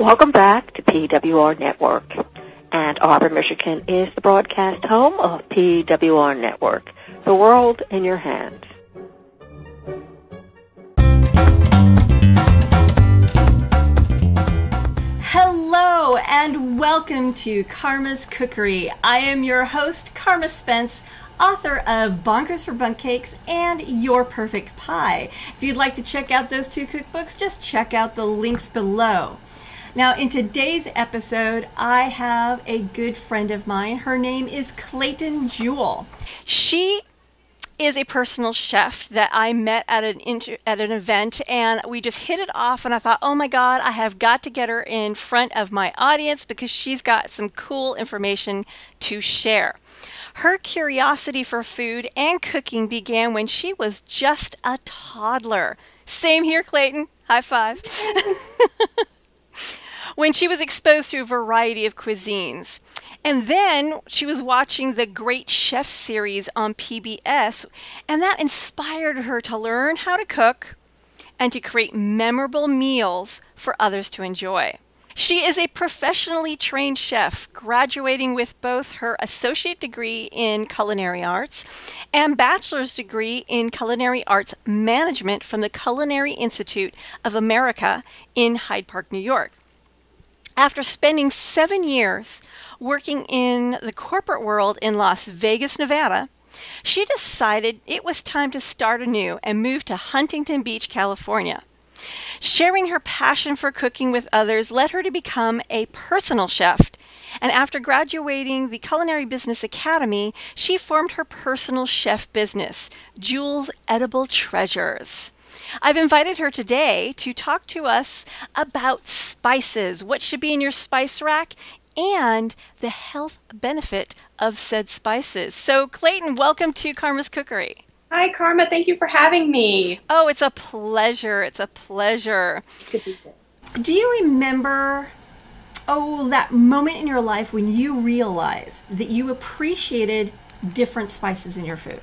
Welcome back to PWR Network. Ann Arbor, Michigan is the broadcast home of PWR Network, the world in your hands. Hello and welcome to Carma's Cookery. I am your host, Carma Spence, author of Bonkers for Bundt Cakes and Your Perfect Pie. If you'd like to check out those two cookbooks, just check out the links below. Now, in today's episode, I have a good friend of mine. Her name is Clayton Jewell. She is a personal chef that I met at an event, and we just hit it off, and I thought, oh my God, I have got to get her in front of my audience because she's got some cool information to share. Her curiosity for food and cooking began when she was just a toddler. Same here, Clayton. High five. When she was exposed to a variety of cuisines. And then she was watching the Great Chef series on PBS, and that inspired her to learn how to cook and to create memorable meals for others to enjoy. She is a professionally trained chef, graduating with both her associate degree in culinary arts and bachelor's degree in culinary arts management from the Culinary Institute of America in Hyde Park, New York. After spending 7 years working in the corporate world in Las Vegas, Nevada, she decided it was time to start anew and move to Huntington Beach, California. Sharing her passion for cooking with others led her to become a personal chef. And after graduating the Culinary Business Academy, she formed her personal chef business, Jewell's Edible Treasures. I've invited her today to talk to us about spices, what should be in your spice rack, and the health benefit of said spices. So, Clayton, welcome to Carma's Cookery. Hi, Carma. Thank you for having me. Oh, it's a pleasure. It's a pleasure. Do you remember, that moment in your life when you realized that you appreciated different spices in your food?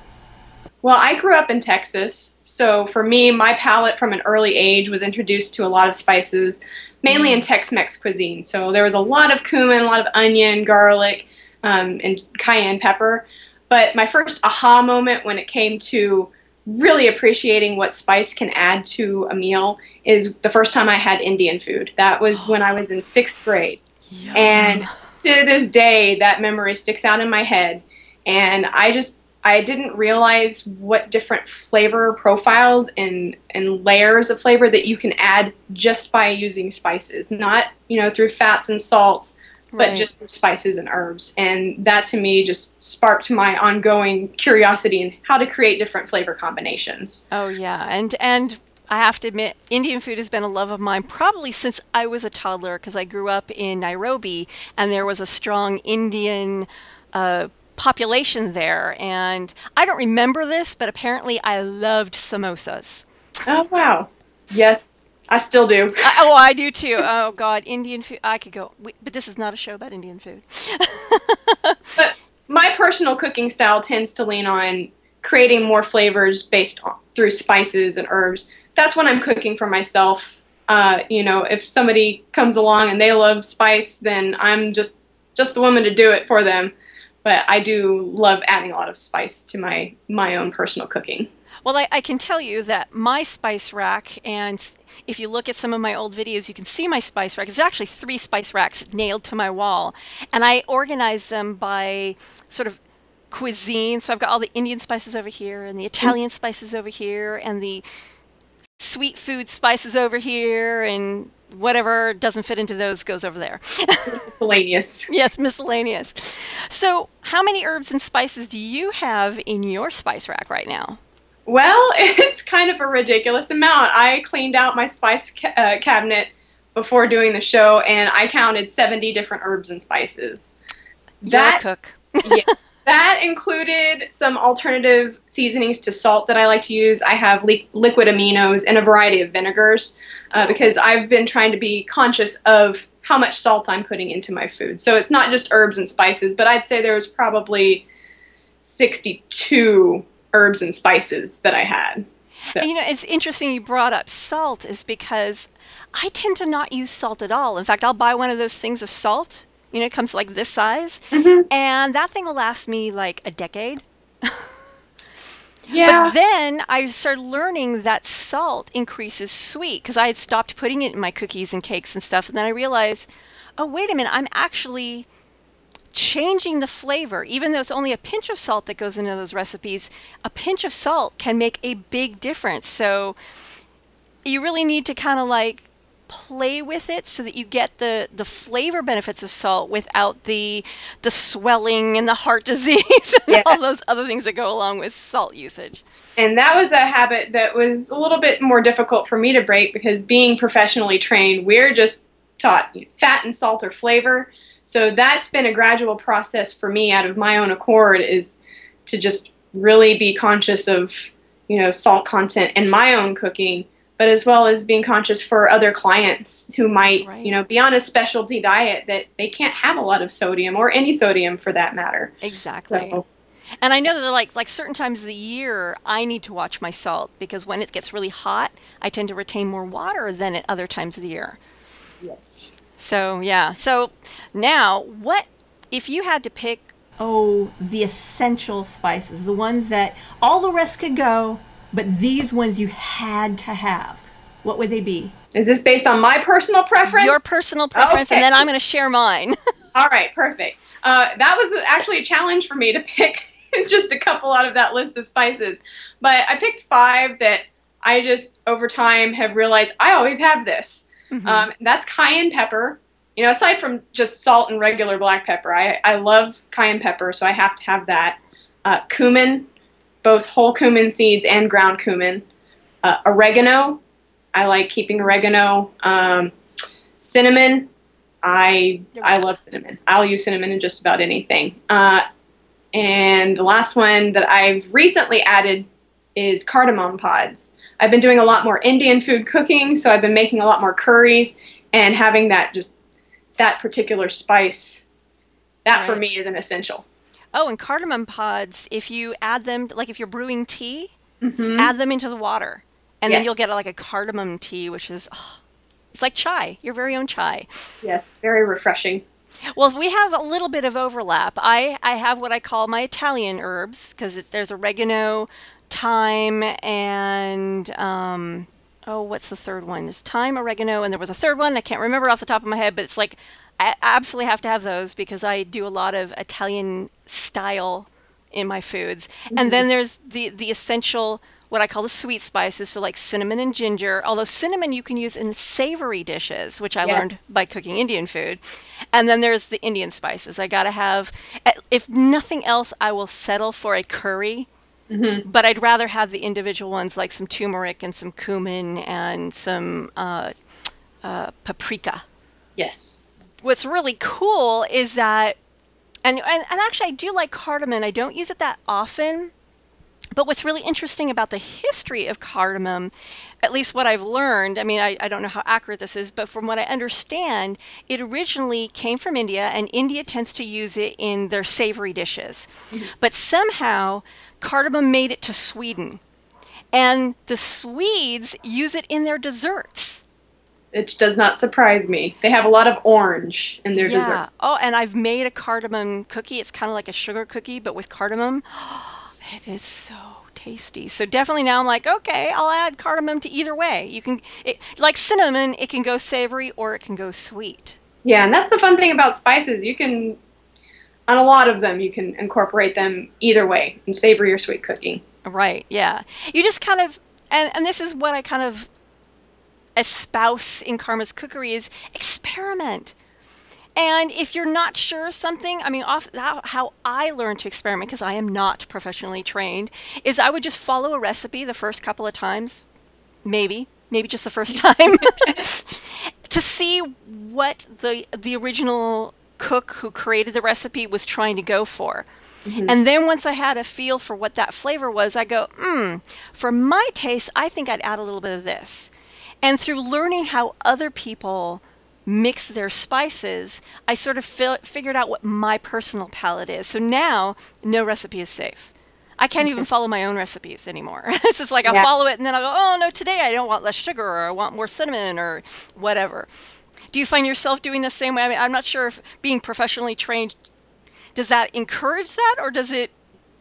Well, I grew up in Texas, so for me, my palate from an early age was introduced to a lot of spices, mainly in Tex-Mex cuisine. So there was a lot of cumin, a lot of onion, garlic, and cayenne pepper. But my first aha moment when it came to really appreciating what spice can add to a meal is the first time I had Indian food. That was when I was in 6th grade. Yum. And to this day, that memory sticks out in my head. And I didn't realize what different flavor profiles and layers of flavor that you can add just by using spices. Not, through fats and salts, but just through spices and herbs. And that to me just sparked my ongoing curiosity in how to create different flavor combinations. Oh yeah, and I have to admit, Indian food has been a love of mine probably since I was a toddler, because I grew up in Nairobi and there was a strong Indian population there, and I don't remember this, but apparently I loved samosas. Oh wow. Yes, I still do. I do too. Oh God, Indian food. I could go, but this is not a show about Indian food. But my personal cooking style tends to lean on creating more flavors through spices and herbs. That's when I'm cooking for myself. If somebody comes along and they love spice, then I'm just the woman to do it for them. But I do love adding a lot of spice to my own personal cooking. Well, I can tell you that my spice rack, and if you look at some of my old videos, you can see my spice rack. There's actually 3 spice racks nailed to my wall, and I organize them by sort of cuisine. So I've got all the Indian spices over here, and the Italian spices over here, and the sweet food spices over here, and whatever doesn't fit into those goes over there. Miscellaneous. Yes, miscellaneous. So how many herbs and spices do you have in your spice rack right now? Well, it's kind of a ridiculous amount. I cleaned out my spice cabinet before doing the show, and I counted 70 different herbs and spices. You're a cook. Yes. That included some alternative seasonings to salt that I like to use. I have liquid aminos and a variety of vinegars because I've been trying to be conscious of how much salt I'm putting into my food. So it's not just herbs and spices, but I'd say there was probably 62 herbs and spices that I had. So. And, it's interesting you brought up salt is because I tend to not use salt at all. In fact, I'll buy one of those things of salt. It comes like this size. And that thing will last me like a decade. Yeah. But then I started learning that salt increases sweet because I had stopped putting it in my cookies and cakes and stuff. And then I realized, oh, wait a minute, I'm actually changing the flavor. Even though it's only a pinch of salt that goes into those recipes, a pinch of salt can make a big difference. So you really need to kind of like play with it so that you get the flavor benefits of salt without the swelling and the heart disease and all those other things that go along with salt usage. And that was a habit that was a little bit more difficult for me to break because being professionally trained, we're just taught fat and salt are flavor. So that's been a gradual process for me out of my own accord, is to just really be conscious of, salt content in my own cooking, but as well as being conscious for other clients who might, be on a specialty diet that they can't have a lot of sodium or any sodium for that matter. Exactly. So. And I know that like certain times of the year, I need to watch my salt because when it gets really hot, I tend to retain more water than at other times of the year. Yes. So, yeah. So now, what if you had to pick, the essential spices, the ones that all the rest could go, but these ones you had to have, what would they be? Is this based on my personal preference? Your personal preference, okay. And then I'm going to share mine. All right, perfect. That was actually a challenge for me to pick just a couple out of that list of spices. But I picked 5 that I just, over time, have realized I always have this. That's cayenne pepper. Aside from just salt and regular black pepper, I love cayenne pepper, so I have to have that. Cumin, both whole cumin seeds and ground cumin. Oregano, I like keeping oregano. Cinnamon, I love cinnamon. I'll use cinnamon in just about anything. And the last one that I've recently added is cardamom pods. I've been doing a lot more Indian food cooking, so I've been making a lot more curries, and having that particular spice, that for me is an essential. Oh, and cardamom pods, if you add them, like if you're brewing tea, add them into the water. And then you'll get like a cardamom tea, which is, it's like chai, your very own chai. Yes, very refreshing. Well, we have a little bit of overlap. I have what I call my Italian herbs, because there's oregano, thyme, and, what's the third one? There's thyme, oregano, and there was a third one. I can't remember off the top of my head, but it's like, I absolutely have to have those because I do a lot of Italian style in my foods. And then there's the essential, what I call the sweet spices, so like cinnamon and ginger, although cinnamon you can use in savory dishes, which I learned by cooking Indian food. And then there's the Indian spices. I gotta have, if nothing else, I will settle for a curry, but I'd rather have the individual ones like some turmeric and some cumin and some paprika. Yes. What's really cool is that, and actually I do like cardamom. I don't use it that often. But what's really interesting about the history of cardamom, at least what I've learned, I mean, I don't know how accurate this is, but from what I understand, it originally came from India, and India tends to use it in their savory dishes. But somehow, cardamom made it to Sweden, and the Swedes use it in their desserts. It does not surprise me. They have a lot of orange in their desserts. Oh, and I've made a cardamom cookie. It's kind of like a sugar cookie, but with cardamom. It is so tasty. So definitely now I'm like, okay, I'll add cardamom to either way. You can, like cinnamon, it can go savory or it can go sweet. Yeah, and that's the fun thing about spices. You can, on a lot of them, you can incorporate them either way, in savory or sweet cooking. Right, yeah. You just kind of, and this is what I kind of espouse in Carma's Cookery, is experiment. And if you're not sure of something, I mean, how I learned to experiment, because I am not professionally trained, is I would just follow a recipe the first couple of times, maybe just the first time, to see what the original cook who created the recipe was trying to go for. And then once I had a feel for what that flavor was, I go, for my taste, I think I'd add a little bit of this. And through learning how other people mix their spices, I sort of figured out what my personal palate is. So now, no recipe is safe. I can't even follow my own recipes anymore. It's just like I'll follow it and then I'll go, oh, no, today I don't want less sugar or I want more cinnamon or whatever. Do you find yourself doing the same way? I mean, I'm not sure if being professionally trained, does that encourage that or does it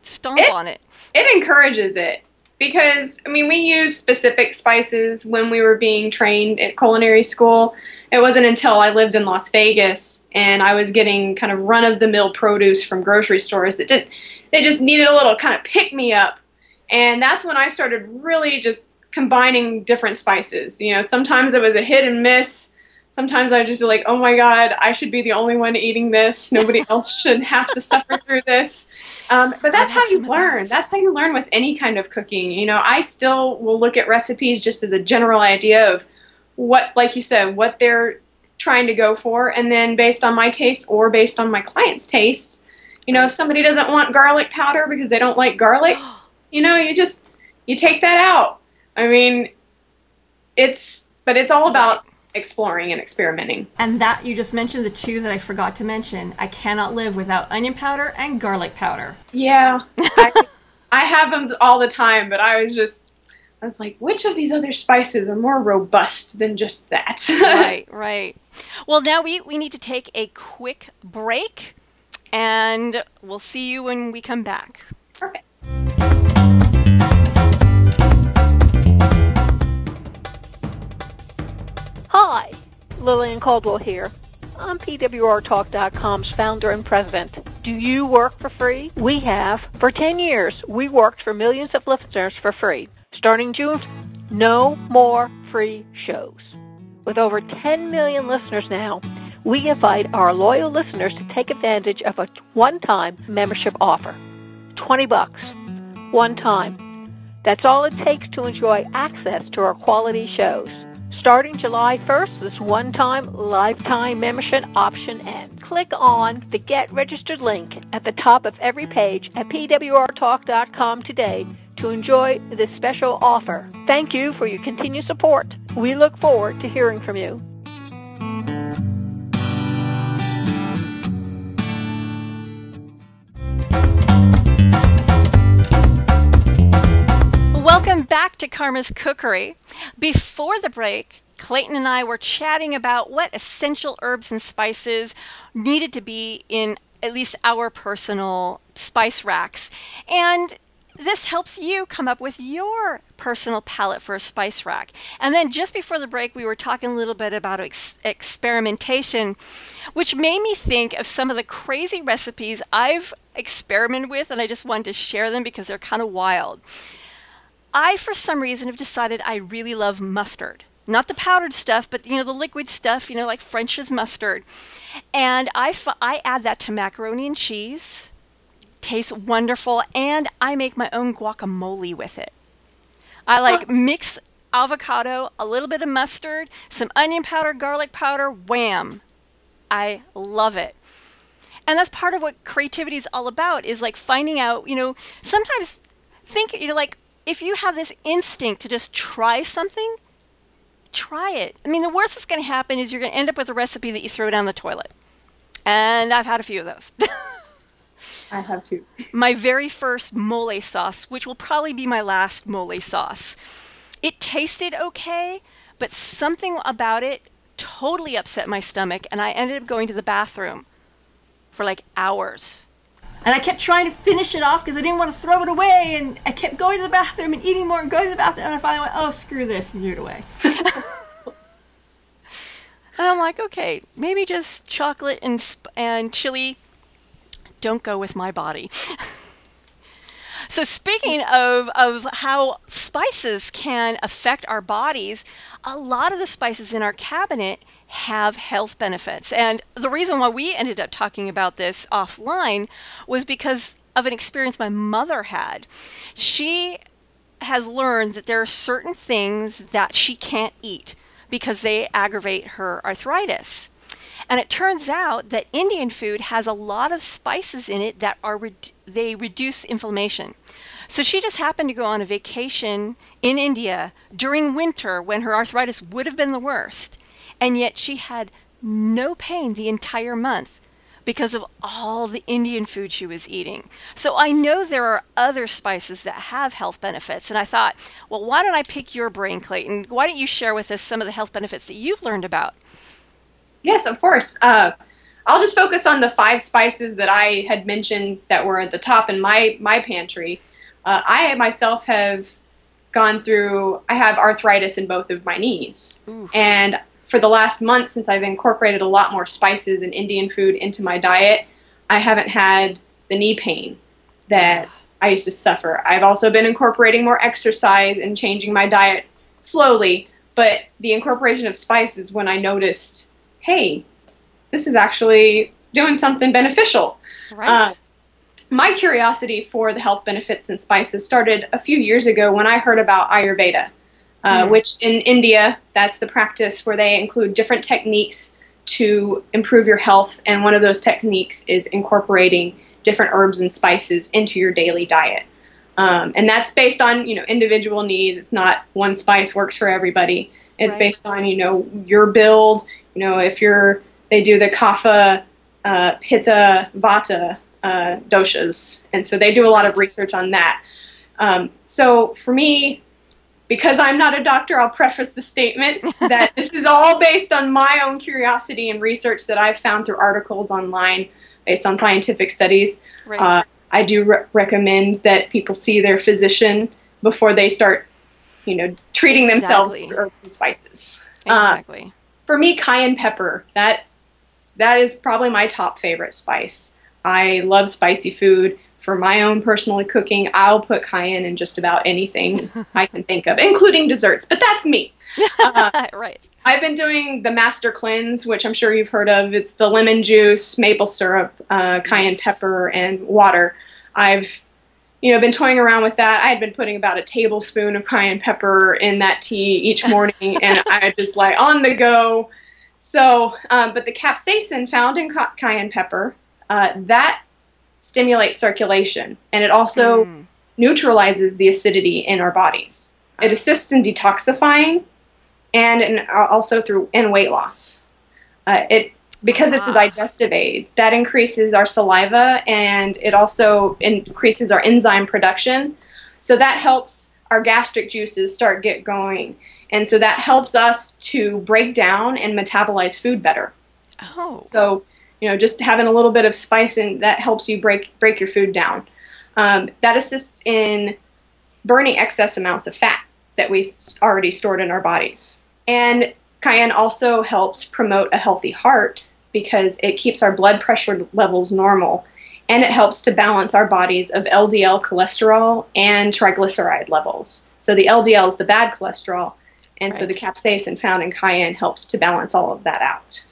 stomp on it? It encourages it because, I mean, we use specific spices when we were being trained at culinary school. It wasn't until I lived in Las Vegas and I was getting kind of run-of-the-mill produce from grocery stores that they just needed a little kind of pick-me-up. And that's when I started really just combining different spices. You know, sometimes it was a hit and miss. Sometimes I just feel like, oh my God, I should be the only one eating this. Nobody else should have to suffer through this. But that's how you learn. That's how you learn with any kind of cooking. You know, I still will look at recipes just as a general idea of what, like you said, what they're trying to go for. And then based on my taste or based on my client's tastes, you know, if somebody doesn't want garlic powder because they don't like garlic, you know, you take that out. I mean, it's all about exploring and experimenting. And that you just mentioned the two that I forgot to mention. I cannot live without onion powder and garlic powder. Yeah, I have them all the time, but I was like, which of these other spices are more robust than just that? Right. Well, now we need to take a quick break, and we'll see you when we come back. Perfect. Hi, Lillian Caldwell here. I'm PWRTalk.com's founder and president. Do you work for free? We have. For 10 years, we worked for millions of listeners for free. Starting June, no more free shows. With over 10 million listeners now, we invite our loyal listeners to take advantage of a one-time membership offer. $20, one time. That's all it takes to enjoy access to our quality shows. Starting July 1st, this one-time lifetime membership option ends. Click on the Get Registered link at the top of every page at pwrtalk.com today to enjoy this special offer. Thank you for your continued support. We look forward to hearing from you. Welcome back to Carma's Cookery. Before the break, Clayton and I were chatting about what essential herbs and spices needed to be in at least our personal spice racks. And this helps you come up with your personal palette for a spice rack. And then just before the break, we were talking a little bit about experimentation, which made me think of some of the crazy recipes I've experimented with, and I just wanted to share them because they're kind of wild. I, for some reason, have decided I really love mustard. Not the powdered stuff, but, you know, the liquid stuff, you know, like French's mustard. And I add that to macaroni and cheese. Tastes wonderful. And I make my own guacamole with it. I like mix avocado, a little bit of mustard, some onion powder, garlic powder, wham. I love it. And that's part of what creativity is all about, is like finding out, you know, sometimes think, you know, like, if you have this instinct to just try something, try it. I mean, the worst that's going to happen is you're going to end up with a recipe that you throw down the toilet. And I've had a few of those. I have too. My very first mole sauce, which will probably be my last mole sauce, it tasted okay, but something about it totally upset my stomach, and I ended up going to the bathroom for like hours. And I kept trying to finish it off because I didn't want to throw it away. And I kept going to the bathroom and eating more and going to the bathroom. And I finally went, oh, screw this, and threw it away. And I'm like, okay, maybe just chocolate and chili don't go with my body. So speaking of how spices can affect our bodies, a lot of the spices in our cabinet have health benefits. And the reason why we ended up talking about this offline was because of an experience my mother had. She has learned that there are certain things that she can't eat because they aggravate her arthritis. And it turns out that Indian food has a lot of spices in it that they reduce inflammation. So she just happened to go on a vacation in India during winter when her arthritis would have been the worst. And yet she had no pain the entire month because of all the Indian food she was eating. So I know there are other spices that have health benefits. And I thought, well, why don't I pick your brain, Clayton? Why don't you share with us some of the health benefits that you've learned about? Yes, of course. I'll just focus on the 5 spices that I had mentioned that were at the top in my pantry. I myself have gone through, I have arthritis in both of my knees. Ooh. And for the last month, since I've incorporated a lot more spices and Indian food into my diet, I haven't had the knee pain that I used to suffer. I've also been incorporating more exercise and changing my diet slowly, but the incorporation of spices, when I noticed, hey, this is actually doing something beneficial. Right. My curiosity for the health benefits in spices started a few years ago when I heard about Ayurveda, which in India, that's the practice where they include different techniques to improve your health, and one of those techniques is incorporating different herbs and spices into your daily diet. And that's based on, individual needs. It's not one spice works for everybody. It's based on, your build, if they do the kapha, pitta, vata doshas. And so they do a lot of research on that. So for me, because I'm not a doctor, I'll preface the statement that this is all based on my own curiosity and research that I've found through articles online based on scientific studies. Right. I do recommend that people see their physician before they start, treating themselves with herbs and spices. Exactly. For me, cayenne pepper, that is probably my top favorite spice. I love spicy food. For my own personal cooking, I'll put cayenne in just about anything I can think of, including desserts, but that's me. Right. I've been doing the Master Cleanse, which I'm sure you've heard of. It's the lemon juice, maple syrup, cayenne pepper, and water. I've been toying around with that. I had been putting about a tablespoon of cayenne pepper in that tea each morning, and I just on the go. So, but the capsaicin found in cayenne pepper, that stimulates circulation, and it also neutralizes the acidity in our bodies. It assists in detoxifying and also in weight loss. Because it's a digestive aid, that increases our saliva, and it also increases our enzyme production. So that helps our gastric juices get going. And so that helps us to break down and metabolize food better. Oh. So, just having a little bit of spice in that helps you break your food down. That assists in burning excess amounts of fat that we've already stored in our bodies. And cayenne also helps promote a healthy heart because it keeps our blood pressure levels normal, and it helps to balance our bodies of LDL cholesterol and triglyceride levels. So the LDL is the bad cholesterol, and so the capsaicin found in cayenne helps to balance all of that out.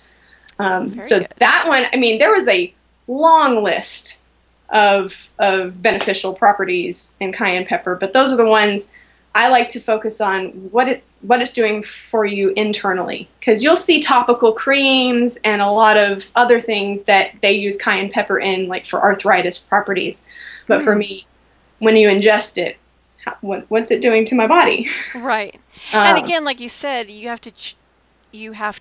So good. That one, there was a long list of beneficial properties in cayenne pepper, but those are the ones I like to focus on, what it's doing for you internally. Because you'll see topical creams and a lot of other things that they use cayenne pepper in, like for arthritis properties. But for me, when you ingest it, what's it doing to my body? Right. And again, like you said, you have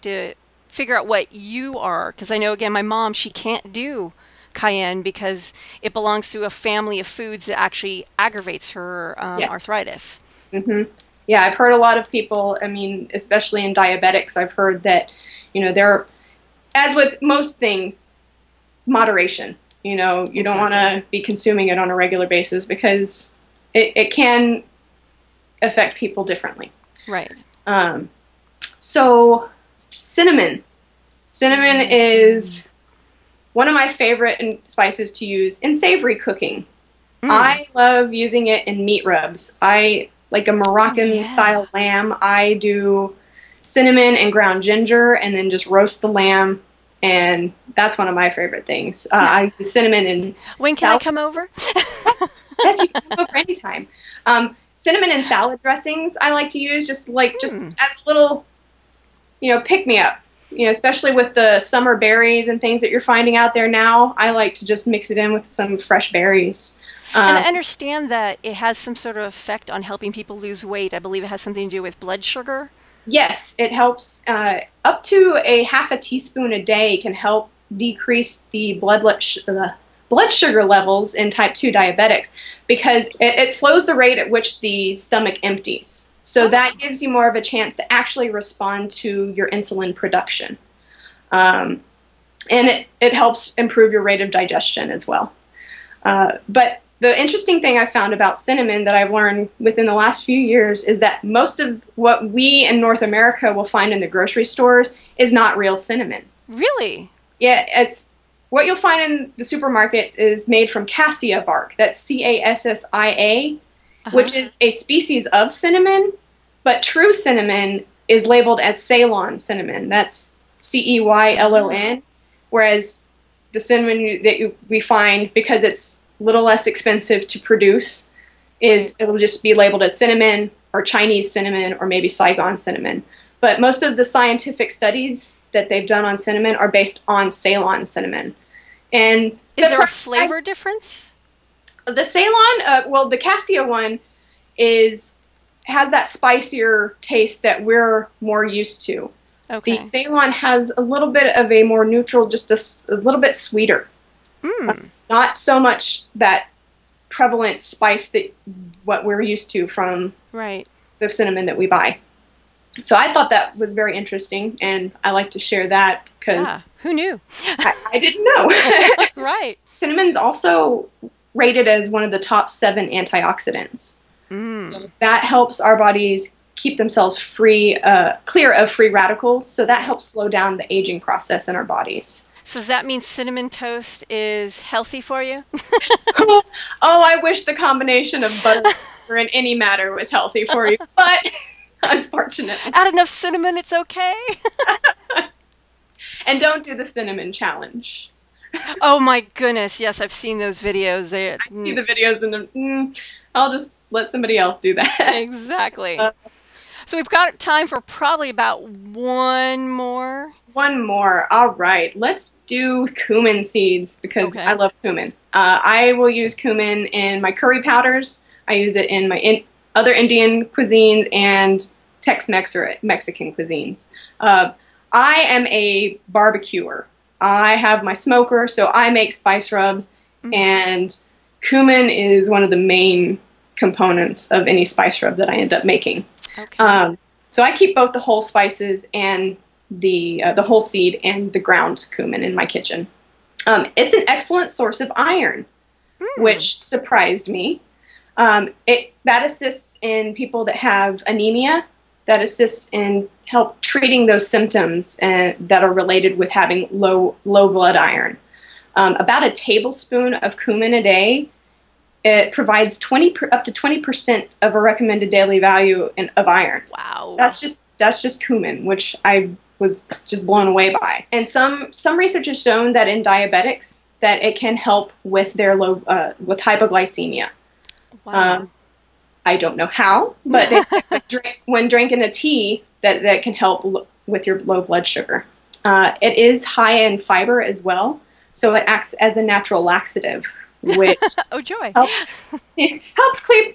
to figure out what you are. Because I know, again, my mom, she can't do cayenne because it belongs to a family of foods that actually aggravates her arthritis. Mm-hmm. Yeah, I've heard a lot of people, especially in diabetics, I've heard that, there, as with most things, moderation. You don't want to be consuming it on a regular basis because it can affect people differently. Right. So cinnamon. Cinnamon is one of my favorite spices to use in savory cooking. I love using it in meat rubs. Like a Moroccan-style lamb, I do cinnamon and ground ginger and then just roast the lamb, and that's one of my favorite things. I use cinnamon and When can I come over? Yes, you can come over anytime. Cinnamon and salad dressings I like to use just as a little, pick-me-up. Especially with the summer berries and things that you're finding out there now, I like to just mix it in with some fresh berries. And I understand that it has some sort of effect on helping people lose weight. I believe it has something to do with blood sugar. Yes, it helps. Up to a half a teaspoon a day can help decrease the blood sugar levels in type 2 diabetics because it slows the rate at which the stomach empties. So that gives you more of a chance to actually respond to your insulin production. And it helps improve your rate of digestion as well. But the interesting thing I found about cinnamon that I've learned within the last few years is that most of what we in North America will find in the grocery stores is not real cinnamon. Really? Yeah, it's what you'll find in the supermarkets is made from cassia bark. That's cassia, which is a species of cinnamon, but true cinnamon is labeled as Ceylon cinnamon. That's Ceylon, whereas the cinnamon that we find, because it's a little less expensive to produce, it'll just be labeled as cinnamon or Chinese cinnamon or maybe Saigon cinnamon. But most of the scientific studies that they've done on cinnamon are based on Ceylon cinnamon. And is there a flavor difference? The Ceylon, well, the cassia one has that spicier taste that we're more used to. Okay. The Ceylon has a little bit of a more neutral, just a little bit sweeter. Not so much that prevalent spice that what we're used to from the cinnamon that we buy. So I thought that was very interesting, and I like to share that because who knew? I didn't know. Right. Cinnamon's also rated as one of the top 7 antioxidants. So that helps our bodies keep themselves free, clear of free radicals. So that helps slow down the aging process in our bodies. So does that mean cinnamon toast is healthy for you? Oh, I wish the combination of butter and any matter was healthy for you, but unfortunately. Add enough cinnamon, it's okay. And don't do the cinnamon challenge. Oh my goodness, yes, I've seen those videos. I see the videos and I'll just let somebody else do that. Exactly. So we've got time for probably about one more. One more. All right. Let's do cumin seeds because I love cumin. I will use cumin in my curry powders. I use it in my other Indian cuisines and Tex-Mex or Mexican cuisines. I am a barbecuer. I have my smoker, so I make spice rubs, and cumin is one of the main components of any spice rub that I end up making. Okay. So I keep both the whole spices and the whole seed and the ground cumin in my kitchen. It's an excellent source of iron, which surprised me. That assists in people that have anemia. That assists in help treating those symptoms that are related with having low blood iron. About a tablespoon of cumin a day, it provides up to 20% of a recommended daily value of iron. Wow. That's just cumin, which I was just blown away by. And some research has shown that in diabetics that it can help with their with hypoglycemia. Wow. I don't know how, but when drinking a tea, that can help with your low blood sugar. It is high in fiber as well, so it acts as a natural laxative, which helps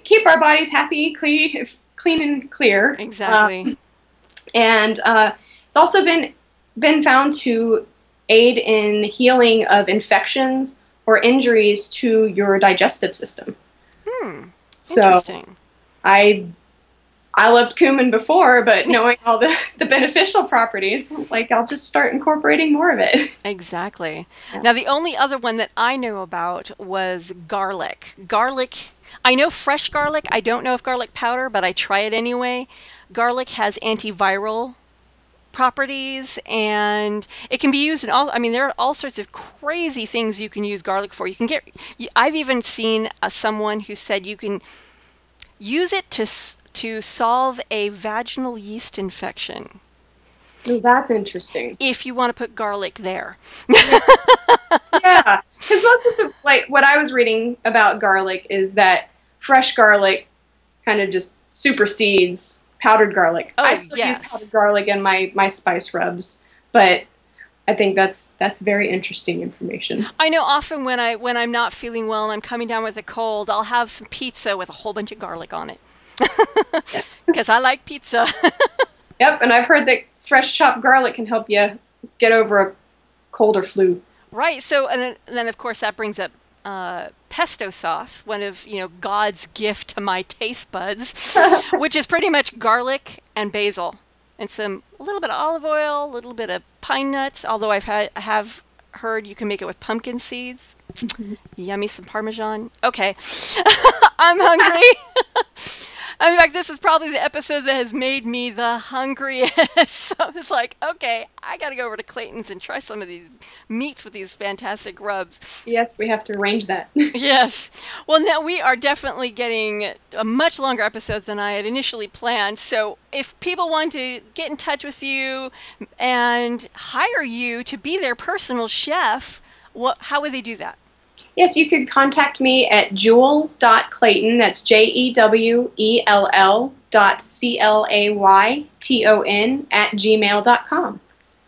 keep our bodies happy, clean and clear. Exactly. And it's also been found to aid in healing of infections or injuries to your digestive system. Interesting. I loved cumin before, but knowing all the beneficial properties, like I'll just start incorporating more of it. Exactly. Yeah. Now the only other one that I know about was garlic. Garlic, I know fresh garlic. I don't know if garlic powder, but I try it anyway. Garlic has antiviral properties, and it can be used in all, I mean, there are all sorts of crazy things you can use garlic for. You can get, I've even seen someone who said you can use it to solve a vaginal yeast infection. Oh, that's interesting. If you want to put garlic there. Yeah, because most of the, what I was reading about garlic is that fresh garlic kind of just supersedes powdered garlic. Oh, I still use powdered garlic in my spice rubs, but I think that's very interesting information. I know often when I'm not feeling well and I'm coming down with a cold, I'll have some pizza with a whole bunch of garlic on it. Yes. Because I like pizza. Yep, and I've heard that fresh chopped garlic can help you get over a cold or flu. Right. So, and then of course that brings up pesto sauce, one of, God's gift to my taste buds, which is pretty much garlic and basil and a little bit of olive oil, a little bit of pine nuts, although I have heard you can make it with pumpkin seeds. Yummy, some Parmesan. Okay. I'm hungry. In fact, this is probably the episode that has made me the hungriest. So it's like, okay, I got to go over to Clayton's and try some of these meats with these fantastic rubs. Yes, we have to arrange that. Yes. Well, now we are definitely getting a much longer episode than I had initially planned. So if people want to get in touch with you and hire you to be their personal chef, how would they do that? Yes, you could contact me at jewel.clayton, that's JEWELL.CLAYTON @gmail.com.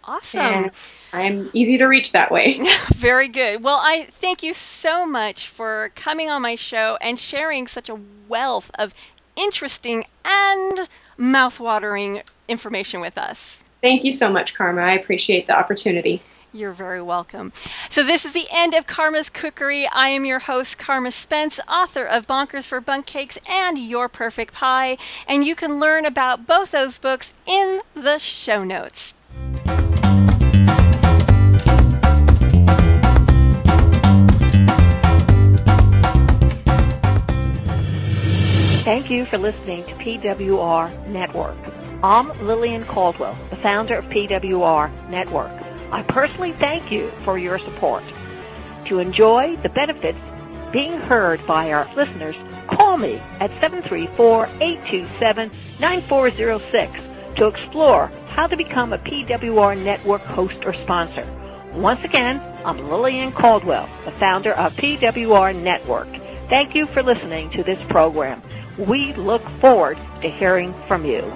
Awesome. And I'm easy to reach that way. Very good. Well, I thank you so much for coming on my show and sharing such a wealth of interesting and mouth-watering information with us. Thank you so much, Carma. I appreciate the opportunity. You're very welcome. So this is the end of Carma's Cookery. I am your host, Carma Spence, author of Bonkers for Bundt Cakes and Your Perfect Pie. And you can learn about both those books in the show notes. Thank you for listening to PWR Network. I'm Lillian Caldwell, the founder of PWR Network. I personally thank you for your support. To enjoy the benefits being heard by our listeners, call me at 734-827-9406 to explore how to become a PWR Network host or sponsor. Once again, I'm Lillian Caldwell, the founder of PWR Network. Thank you for listening to this program. We look forward to hearing from you.